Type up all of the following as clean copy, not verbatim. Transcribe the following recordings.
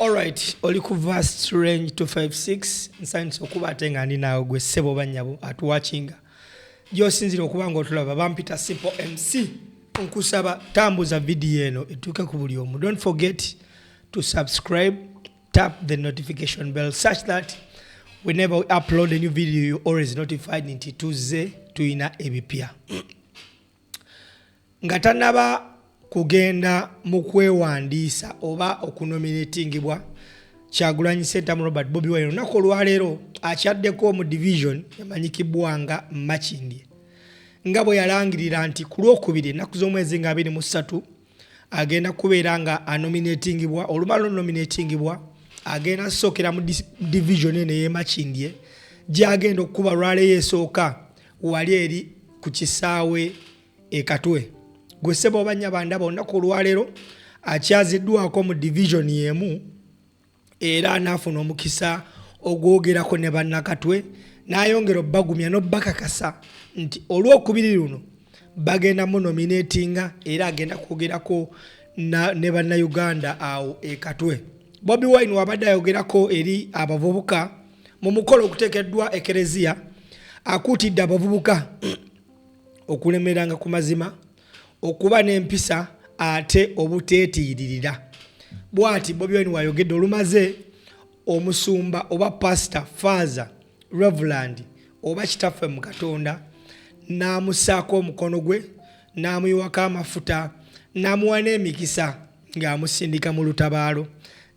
Alright, oli ku vast range 256 nsanso okuba ate nga ndi naawe gwe ssebo bannyabo atuwachinga gy'osinzira okuba ng'otulaba bampita Simple MC nkusaba tambuza video eno etuuke ku buli omu. Don't forget to subscribe, tap the notification bell such that whenever we upload a new video you're always notified nti tuzze tuyina ebipya. Nga tannaba kugenda mu kwewandiisa oba okunominatingibwa Kyagulanyi Ssentamu Robert Bobi Wine olunaku olwaleero akyaddeko mu division emanyikibwa nga Makindye nga bwe yalangirira nti ku Lwokubiri ennaku z'omwezi nga 23 agenda kubeera nga anominatingibwa olumala nominatingibwa agenda sookera mu division eno y'e Makindye gy'agenda okuba lwaleero esooka wali eri ku kisaawe e Katwe. Gwe ssebo banyabandaba olunaku olwaleero akyaziddwako mu division y'emu era anaafuna omukisa ogwogerako ne bannakatwe n'ayongera obbagumya n'obbakakasa nti Olwokubiri luno bagenda mu nominatinga era agenda kwogerako ne bannayuganda awo e Katwe. Bobi Wine wabadde ayogerako eri abavubuka mu mukolo okuteekeddwa ekereziya akuutidde abavubuka okulemeranga ku mazima okuba n'empisa ate obuteetiiririra. Bw'ati Bobi Wine wayogedde olumaze omusumba oba pastor father reverend oba kitaffe mu Katonda n'amusaako omukono gwe n'amuyiwako amafuta n'amuwa n'emikisa ng'amusindika mu lutabaalo.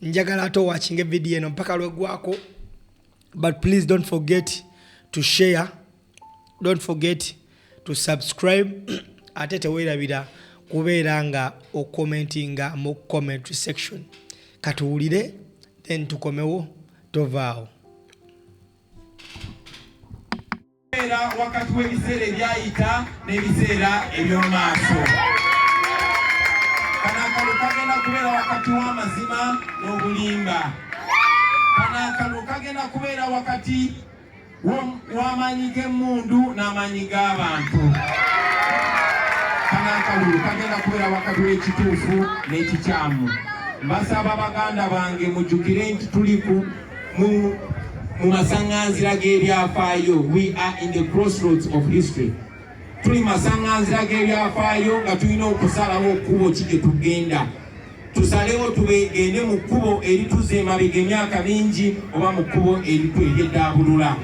Njagala ate owakinga video eno mpaka lwegwako, but please don't forget to share, don't forget to subscribe ate teweerabira kubeera nga okomentinga mu commentary section. Katuwulire then tukomewo tovaawo. Wakati w'ebiseera ebyayita n'ebiseera eby'omaaso. Kano akalulu kagenda kubeera wakati w'amazima n'obulimba. Kano akalulu kagenda kubeera wakati w'amaanyi g'emmundu n'amaanyi g'abantu. Kano akalulu kagenda kubeera wakati w'ekituufu n'ekikyamu. Mbasaba baganda bange mujjukire nti tuli mu masaŋŋanzira g'ebyafaayo. We are in the crossroads of history. Tuli masaŋŋanzira g'ebyafaayo nga tulina okusalawo kkubo ki gye tugenda. Tusalewo tugende mu kkubo erituza emabega emyaka mingi oba mu kkubo ery'eddaabulula.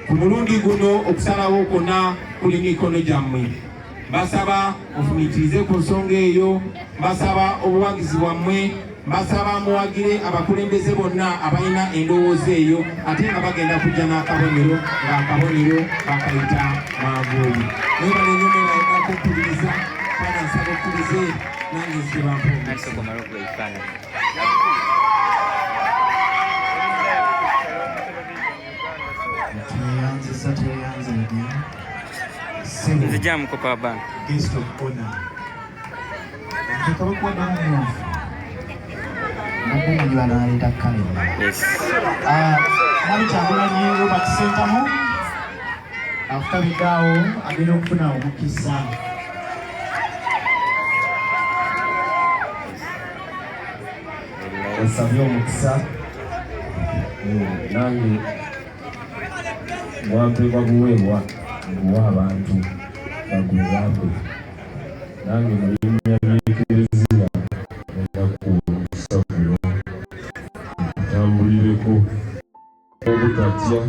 Ku mulundi guno okusalawo kwonna kuli mikono gyammwe. Mbasaba ofumiitirize ku nsonga eyo, mbasaba obuwagizi bwammwe, mbasaba muwagire abakulembeze bonna abalina endowooza eyo ate nga bagenda kujja n'akabonero ng'akabonero bakayita manvuuli. Mwebale nnyo mwebale okukkiririza kana nsaba okkirize nange nsibampoomu. Nzija mukopa wa bank. Guest of honor. Ntakaba kwa damu. Nakumva njwana aleta kale. Yes. Nali Kyagulanyi Robert Ssentamu. After bidaawo agenda okufuna omukisa. Osabye omukisa. Nange mwampeebwa buweebwa nguwa abantu bagwebakwe nange mulimya by'ekereziya ennaku omukisa guno nkutambulireko obutatya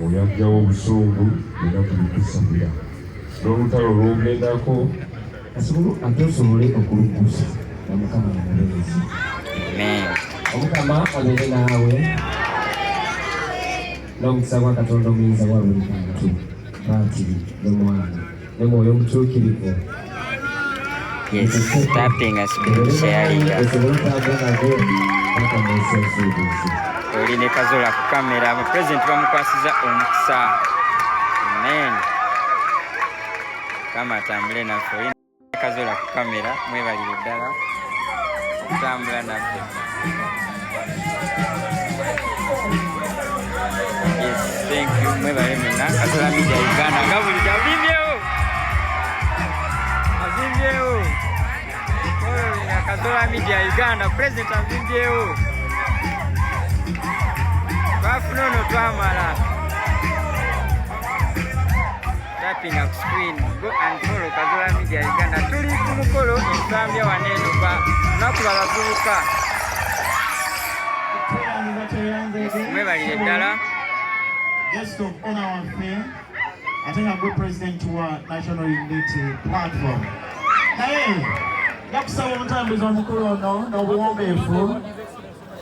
oyagjawo obusungu era tubikusabira n'olutalo lw'ogendako ate osobole okulugusa omukama omubeezi. Omukama abeere naawe n'omukisa gwa Katonda omuyinza wa buli kantu Patiri ne Mwana ne Mwoyo Omutuukirivu. Yes, tapping and screen sharing. Oli ne Kazola ku kamera abapresident bamukwasiza omukisa. Amen. Kama atambule naffe oli ne Kazola ku kamera mwebalire ddala okutambula naffe. Yes, thank you. Mwebale mwenna Kazola Media Uganda nga buli avimyewo. Oyo Kazola Media Uganda President Avimbyewo twafuna ono twamala tapping up screen go and follow Kazola Media Uganda tuli ku mukolo ensambya waneeno ba lunaku lwabavubuka mwebalire ddala. Guest of honor and fame, I think I'm good president to our national unity platform. Hey, nakusaba omutambuzi omukulu ono n'obuwombeefu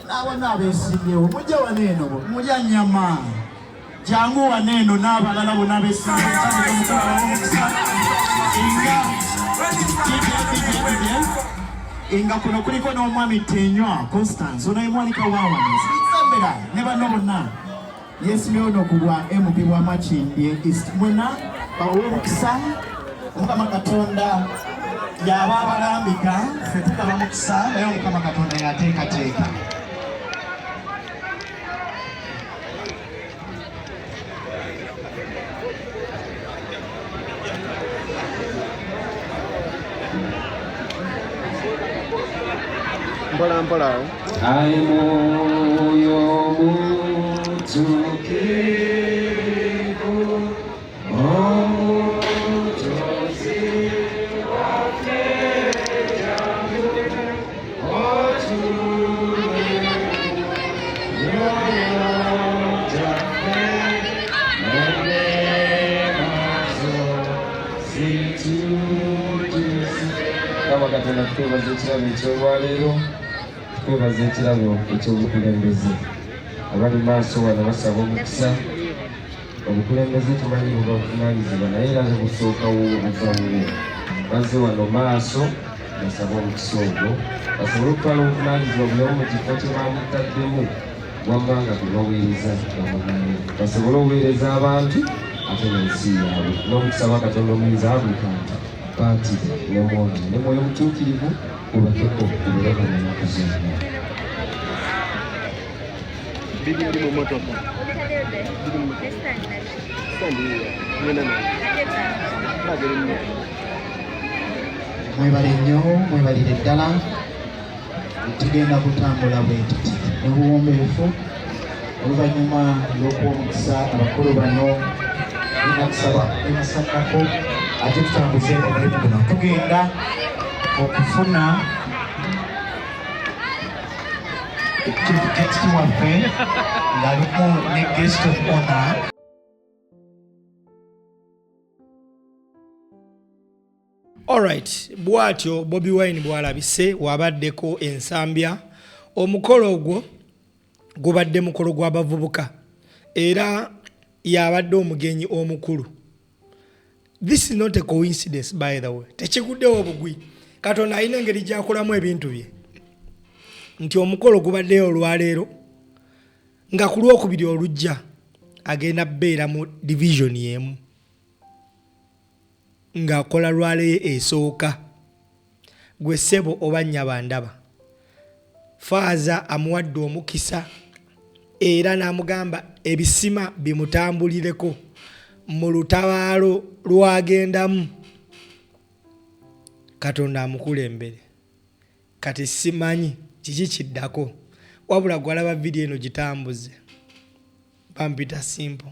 n'abonna abeesimbyewo mujja waneeno mulya nnyama jangu waneeno n'abalala bonna abeesimbyewo nga kuno kuliko n'omwami Tenywa Constance ono emwanika wawanisi nsembera ne banno bonna yeesimbyewo n'okugwa MP bwa Makindye East mwena bawe omukisa Mukama Katonda yaba abalambika ffe tukaba mukisa naye Mukama Katonda yateekateeka. Ai moyo mutukivu omutozi wake jangu otuwe nyoyo jaffe nendemazo situjusi. Kama Katonda twebaza ekirabo ekyolwaleero twebaza ekirabo ekyobukulembeze abali maaso wano basaba omukisa. Obukulembeze tumanyi buba buvunaanyizibwa naye era nebusookawo obuvawo bazze wano maaso basaba omukisa ogwo basobole okutwala obuvunaanyizibwa buli omu mu kifo kye bamutaddemu wamma nga tubaweereza bamumanyi basobole obuweereza abantu ate n'ensi yaabwe n'omukisa wa Katonda omuyinza abulukanta paati nemwoyo ne mwoyo mutuukirivu ubakeko kubuleka n'ennaku zonna. Mwebale nnyo mwebalire ddala tugenda kutambula bwe tuti n'obuwombeefu oluvannyuma lw'okuwa omukisa abakulu bano inakusaba emisakako ate tutambuze omulimu guno tugenda okufuna ekitiibwa waffe ng'alimu ne guest of honor. Alright, bwatyo Bobi Wine bwalabise wabaddeko ensambya. Omukolo ogwo gubadde mukolo gw'abavubuka era yabadde omugenyi omukulu. This is not a coincidence by the way. Tekiguddewo obugwi. Katonda alina engeri gy'akolamu ebintu bye. Nti omukolo gubaddeyo olwaleero nga ku lwokubiri olujja agenda bbeera mu division y'emu ng'akola lwaleero esooka. Gwe ssebo oba nnyaba ndaba faaza amuwadde omukisa era n'amugamba ebisima bimutambulireko mu lutabaalo lwagendamu. Katonda amukulembere. Kati simanyi kiki kiddako wabula gwalaba vidiyo eno gitambuze bampita simple.